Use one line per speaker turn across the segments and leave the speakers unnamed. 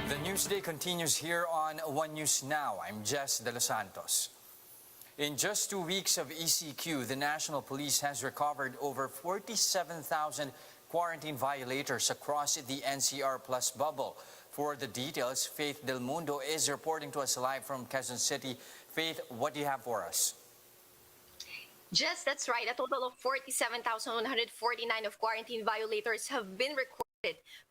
The Newsday continues here on One News Now. I'm Jess De Los Santos. In just 2 weeks of ECQ, the National Police has recovered over 47,000 quarantine violators across the NCR Plus bubble. For the details, Faith Del Mundo is reporting to us live from Quezon City. Faith, what do you have for us?
Jess, that's right. A total of 47,149 of quarantine violators have been recorded.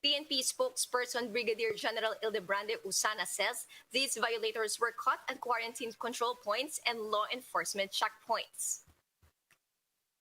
PNP spokesperson Brigadier General Ildebrande Usana says these violators were caught at quarantine control points and law enforcement checkpoints.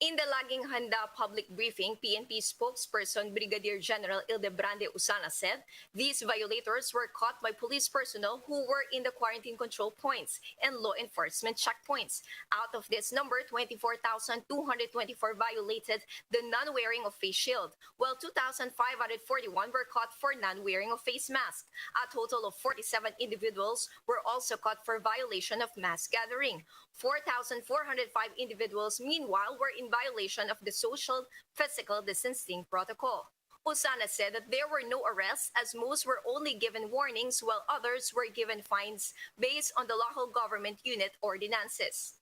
In the Laging Handa public briefing, PNP spokesperson Brigadier General Ildebrande Usana said these violators were caught by police personnel who were in the quarantine control points and law enforcement checkpoints. Out of this number, 24,224 violated the non-wearing of face shield, while 2,541 were caught for non-wearing of face mask. A total of 47 individuals were also caught for violation of mass gathering. 4,405 individuals, meanwhile, were in violation of the social physical distancing protocol. Usana said that there were no arrests as most were only given warnings while others were given fines based on the local government unit ordinances.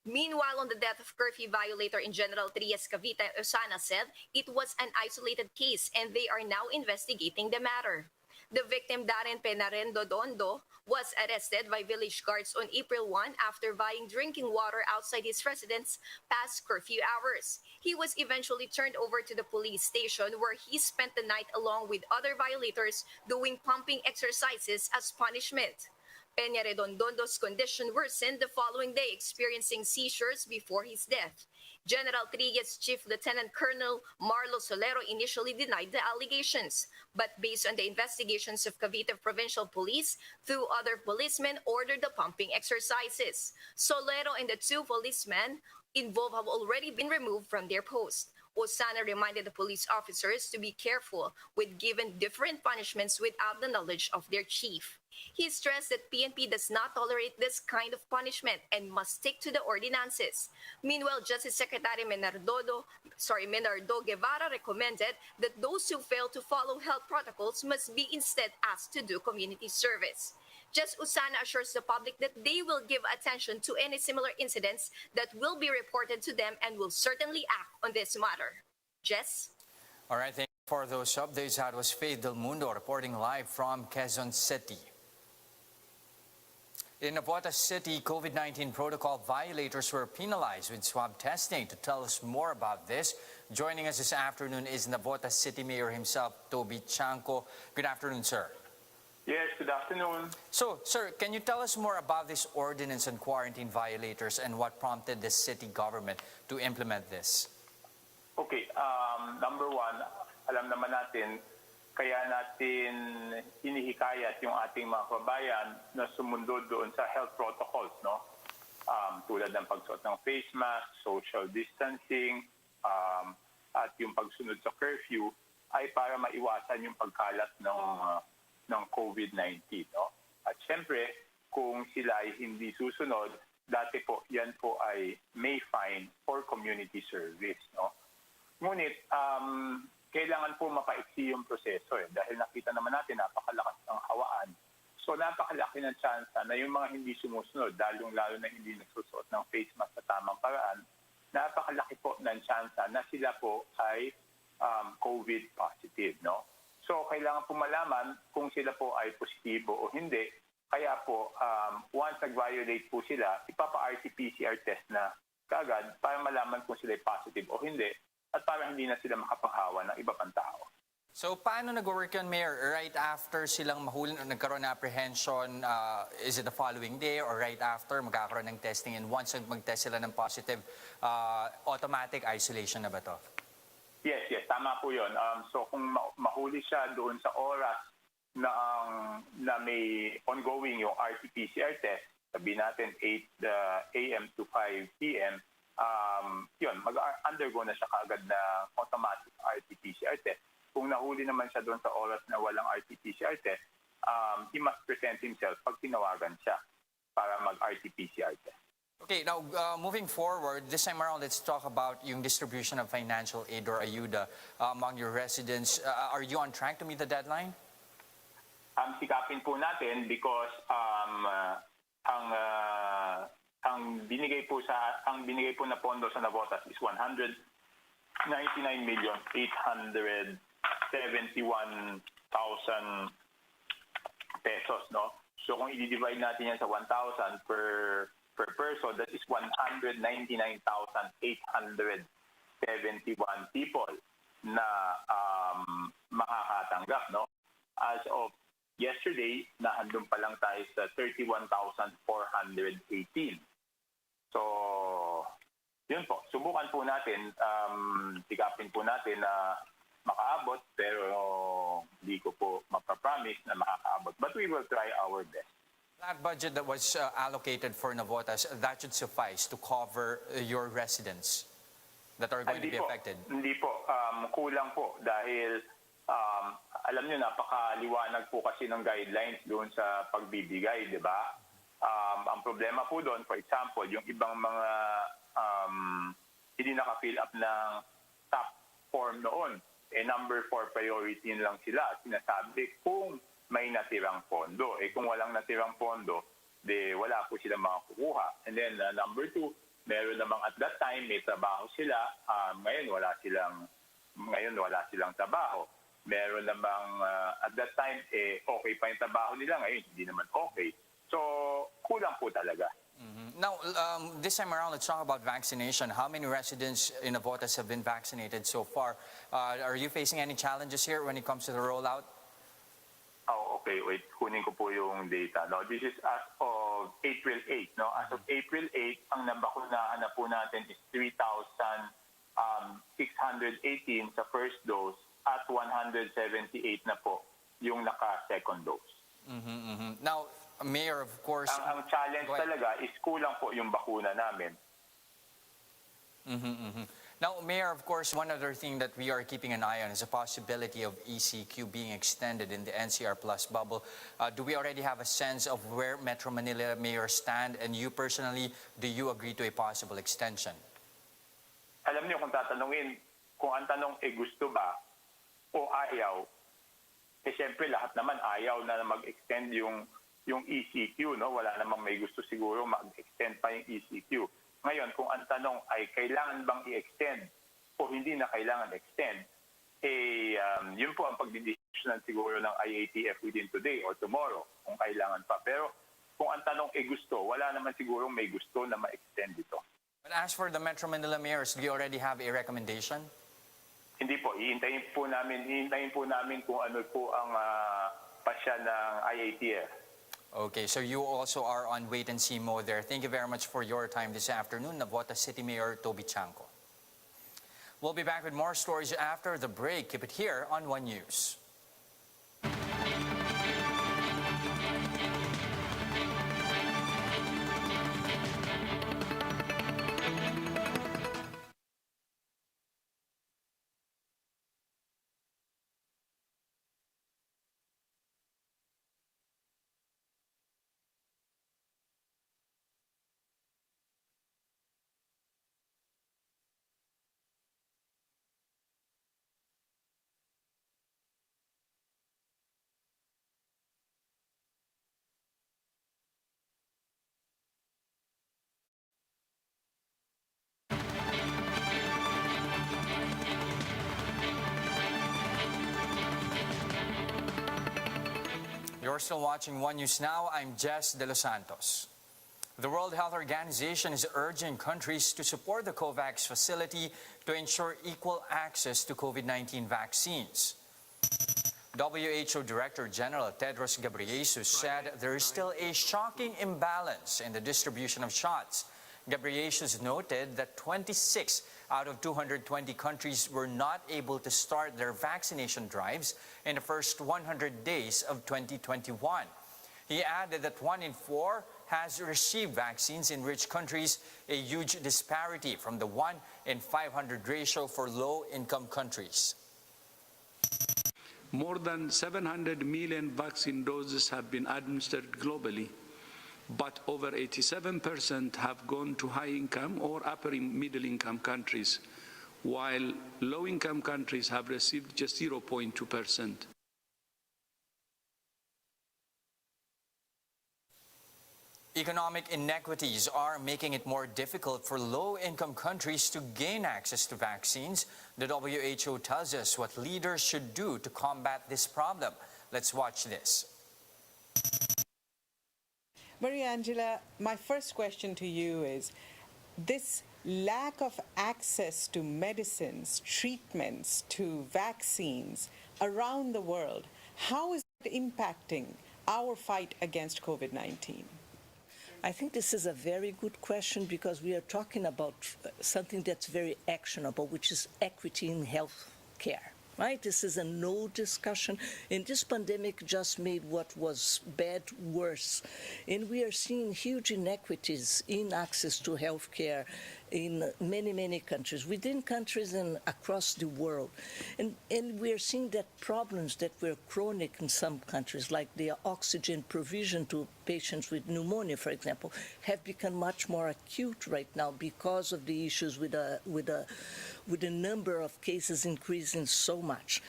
Meanwhile, on the death of curfew violator in General Trias, Cavite, Usana said it was an isolated case and they are now investigating the matter. The victim, Darren Penarendo-Dondo, was arrested by village guards on April 1 after buying drinking water outside his residence past curfew hours. He was eventually turned over to the police station where he spent the night along with other violators doing pumping exercises as punishment. Peña-Redondo's condition worsened the following day, experiencing seizures before his death. General Trias Chief Lieutenant Colonel Marlo Solero initially denied the allegations, but based on the investigations of Cavite Provincial Police, 2 other policemen ordered the pumping exercises. Solero and the 2 policemen involved have already been removed from their post. Usana reminded the police officers to be careful with giving different punishments without the knowledge of their chief. He stressed that PNP does not tolerate this kind of punishment and must stick to the ordinances. Meanwhile, Justice Secretary Menardo Guevara recommended that those who fail to follow health protocols must be instead asked to do community service. Just Usana assures the public that they will give attention to any similar incidents that will be reported to them and will certainly act on this matter. Jess?
All right, thank you for those updates. That was Faith Del Mundo reporting live from Quezon City. In Navotas City, COVID-19 protocol violators were penalized with swab testing. To tell us more about this, joining us this afternoon is Navotas City Mayor himself, Toby Chanco. Good afternoon, sir.
Yes, good afternoon.
So, sir, can you tell us more about this ordinance on quarantine violators and what prompted the city government to implement this?
Okay, number one, alam naman natin, kaya natin hinihikayat yung ating mga kababayan na sumunod doon sa health protocols, no? Tulad ng pagsuot ng face mask, social distancing, at yung pagsunod sa curfew ay para maiwasan yung pagkalat ng COVID-19, no? At syempre, kung sila ay hindi susunod, dati po, yan po ay may fine for community service, no? Ngunit, kailangan po mapaiksi yung proseso dahil nakita naman natin napakalakas ng hawaan. So napakalaki ng chance na yung mga hindi sumusunod, lalong-lalo na hindi nagsusuot ng face mask sa tamang paraan, napakalaki po ng chance na sila po ay COVID positive, no? So kailangan po malaman kung sila po ay positibo o hindi. Kaya po, once nag-violate po sila, ipapa-RT-PCR test na kaagad para malaman kung sila ay positive o hindi at para hindi na sila makapanghawa ng iba pang tao.
So paano nag-work yun, Mayor? Right after silang mahuli o nagkaroon ng apprehension, is it the following day or right after magkakaroon ng testing and once mag-test sila ng positive, automatic isolation na ba to?
Yes, tama po yun. So kung mahuli siya doon sa oras na may ongoing yung RT-PCR test, sabihin natin 8 a.m. to 5 p.m., yun, mag-undergo na siya kaagad na automatic RT-PCR test. Kung nahuli naman siya doon sa oras na walang RT-PCR test, he must present himself pag tinawagan siya para mag-RT-PCR test.
Okay, now moving forward, this time around, let's talk about yung distribution of financial aid or ayuda among your residents. Are you on track to meet the deadline?
sikapin po natin because ang binigay po na pondo sa Navotas is 199,871,000 pesos, no? So kung i-divide natin yan sa 1,000 per person, that is 199,871 people na makakatanggap, no? As of yesterday, naandun pa lang tayo sa 31,418. So, yun po. Subukan po natin, sikapin po natin na makaabot, pero hindi ko po mapapromise na makakaabot. But we will try our best.
That budget that was allocated for Navotas, that should suffice to cover your residents that are going to be affected?
Hindi po. Kulang po dahil alam niyo, napakaliwanag po kasi ng guidelines doon sa pagbibigay, di ba? Ang problema po doon, for example, yung ibang mga hindi naka-fill up ng top form noon, number 4 priority lang sila. Sinasabi kung may natirang pondo. Kung walang natirang pondo, wala po silang makakukuha. And then number 2, meron namang at that time may trabaho sila, ngayon wala silang trabaho. Meron namang at that time okay pa yung trabaho nila, ngayon hindi naman okay. So kulang po talaga.
Now, this time around, let's talk about vaccination. How many residents in Navotas have been vaccinated so far? Are you facing any challenges here when it comes to the rollout?
Oh, okay. Wait, kunin ko po yung data. No, this is as of April 8. No? As of April 8, ang nabakunahan na po natin is 3,618 sa first dose at 178 na po yung naka-second dose.
Now, Mayor, of course...
Ang challenge talaga is kulang po yung bakuna namin.
Now, Mayor, of course, one other thing that we are keeping an eye on is the possibility of ECQ being extended in the NCR Plus bubble. Do we already have a sense of where Metro Manila mayors stand? And you personally, do you agree to a possible extension?
Alam niyo, kung tatanungin, kung ang tanong gusto ba o ayaw, siyempre lahat naman ayaw na mag-extend yung ECQ, no? Wala namang may gusto siguro mag-extend pa yung ECQ. Ngayon, kung ang tanong ay kailangan bang i-extend o hindi na kailangan extend, yun po ang pagdidesisyonan siguro ng IATF within today or tomorrow kung kailangan pa. Pero kung ang tanong gusto, wala naman siguro may gusto na ma-extend ito.
But as for the Metro Manila mayors, do you already have a recommendation?
Hindi po. Hihintayin po namin kung ano po ang pasya ng IATF.
Okay, so you also are on wait-and-see mode there. Thank you very much for your time this afternoon, Navotas City Mayor Toby Chanco. We'll be back with more stories after the break. Keep it here on One News. You're still watching One News Now. I'm Jess De Los Santos. The World Health Organization is urging countries to support the COVAX facility to ensure equal access to COVID-19 vaccines. WHO Director General Tedros Ghebreyesus said there is still a shocking imbalance in the distribution of shots. Ghebreyesus noted that 26 out of 220 countries were not able to start their vaccination drives in the first 100 days of 2021. He added that 1 in 4 has received vaccines in rich countries, a huge disparity from the 1 in 500 ratio for low-income countries.
More than 700 million vaccine doses have been administered globally, but over 87% have gone to high-income or upper-middle-income countries, while low-income countries have received just 0.2%.
Economic inequities are making it more difficult for low-income countries to gain access to vaccines. The WHO tells us what leaders should do to combat this problem. Let's watch this.
Maria Angela, my first question to you is, this lack of access to medicines, treatments, to vaccines around the world, how is it impacting our fight against COVID-19?
I think this is a very good question because we are talking about something that's very actionable, which is equity in health care. Right? This is a no discussion. And this pandemic just made what was bad worse. And we are seeing huge inequities in access to health care in many, many countries, within countries and across the world. And we are seeing that problems that were chronic in some countries, like the oxygen provision to patients with pneumonia, for example, have become much more acute right now because of the issues with the number of cases increasing so much.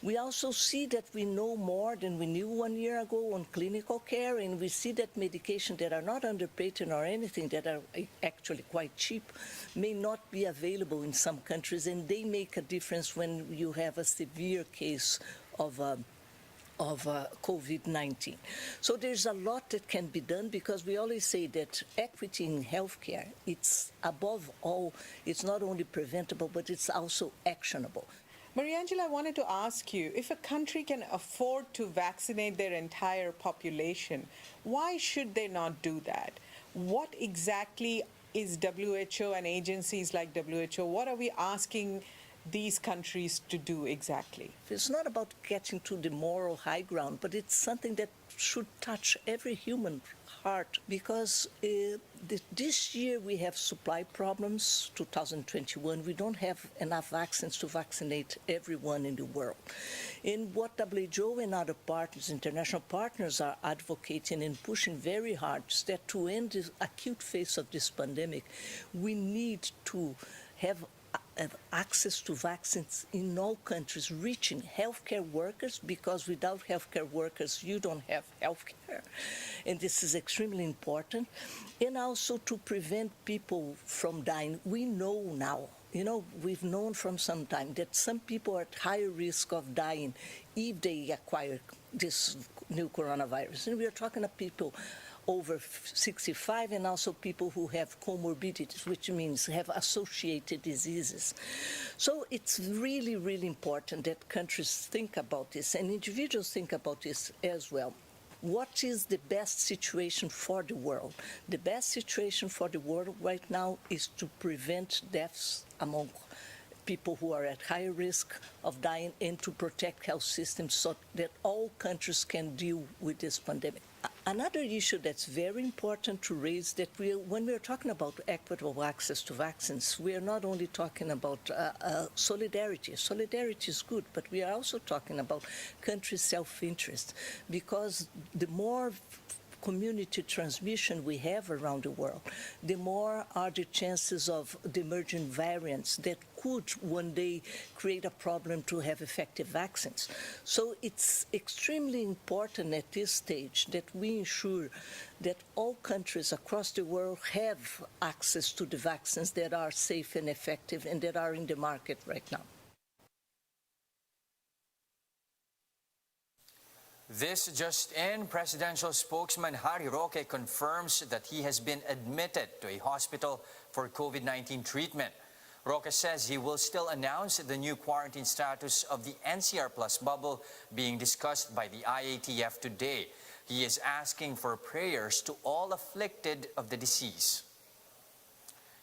We also see that we know more than we knew 1 year ago on clinical care, and we see that medication that are not under patent or anything, that are actually quite cheap, may not be available in some countries, and they make a difference when you have a severe case of COVID-19. So there's a lot that can be done because we always say that equity in healthcare, it's above all, it's not only preventable, but it's also actionable.
Mariangela, I wanted to ask you, if a country can afford to vaccinate their entire population, why should they not do that? What exactly is WHO and agencies like WHO, what are we asking these countries to do exactly?
It's not about getting to the moral high ground, but it's something that should touch every human heart because this year we have supply problems, 2021. We don't have enough vaccines to vaccinate everyone in the world. And what WHO and other partners, international partners, are advocating and pushing very hard is that to end this acute phase of this pandemic, we need to have access to vaccines in all countries, reaching healthcare workers, because without healthcare workers, you don't have healthcare. And this is extremely important. And also to prevent people from dying. We know now, we've known from some time that some people are at higher risk of dying if they acquire this new coronavirus. And we are talking of people over 65 and also people who have comorbidities, which means have associated diseases. So it's really, really important that countries think about this and individuals think about this as well. What is the best situation for the world? The best situation for the world right now is to prevent deaths among people who are at higher risk of dying and to protect health systems so that all countries can deal with this pandemic. Another issue that's very important to raise that when we're talking about equitable access to vaccines, we are not only talking about solidarity. Solidarity is good, but we are also talking about country self-interest because the more community transmission we have around the world, the more are the chances of the emerging variants that could one day create a problem to have effective vaccines. So it's extremely important at this stage that we ensure that all countries across the world have access to the vaccines that are safe and effective and that are in the market right now.
This just in, presidential spokesman Harry Roque confirms that he has been admitted to a hospital for COVID-19 treatment. Roque says he will still announce the new quarantine status of the NCR Plus bubble being discussed by the IATF today. He is asking for prayers to all afflicted of the disease.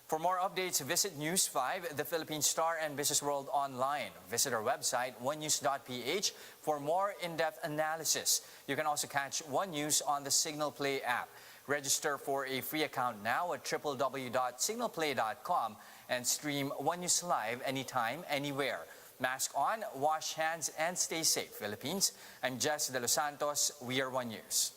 For more updates, visit News 5, the Philippine Star, and Business World online. Visit our website, onenews.ph, for more in-depth analysis. You can also catch One News on the Signal Play app. Register for a free account now at www.signalplay.com and stream One News live anytime, anywhere. Mask on, wash hands, and stay safe, Philippines. I'm Jess De Los Santos. We are One News.